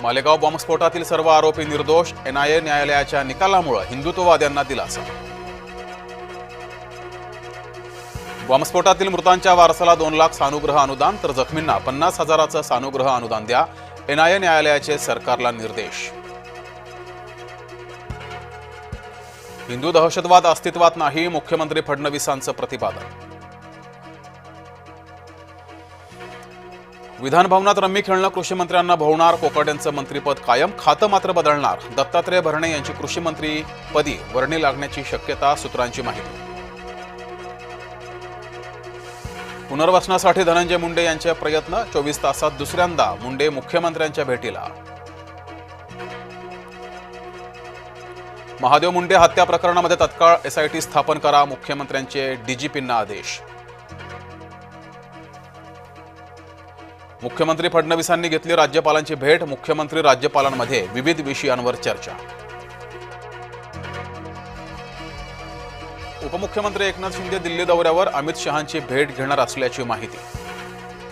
मालेगाव बॉम्बस्फोटातील सर्व आरोपी निर्दोष, एनआयए न्यायालयाच्या निकालामुळे हिंदुत्ववाद्यांना दिलासा. बॉम्बस्फोटातील मृतांच्या वारसाला 2 लाख सानुग्रह अनुदान तर जखमींना 50,000चं सानुग्रह अनुदान द्या, एनआयए न्यायालयाचे सरकारला निर्देश. हिंदू दहशतवाद अस्तित्वात नाही, मुख्यमंत्री फडणवीसांचं प्रतिपादन. विधानभवनात रम्मी खेळणं कृषी मंत्र्यांना भोवणार, कोकाटेंचं मंत्रिपद कायम, खातं मात्र बदलणार. दत्तात्रय भरणे यांची कृषी मंत्रीपदी वर्णी लागण्याची शक्यता, सूत्रांची माहिती. पुनर्वसनासाठी धनंजय मुंडे यांचे प्रयत्न, 24 तासात दुसऱ्यांदा मुंडे मुख्यमंत्र्यांच्या भेटीला. महादेव मुंडे हत्या प्रकरणामध्ये तत्काळ एसआयटी स्थापन करा, मुख्यमंत्र्यांचे डीजीपींना आदेश. मुख्यमंत्री फडणवीसांनी घेतली राज्यपालांची भेट, मुख्यमंत्री राज्यपालांमध्ये विविध विषयांवर चर्चा. उपमुख्यमंत्री एकनाथ शिंदे दिल्ली दौऱ्यावर, अमित शहांची भेट घेणार असल्याची माहिती.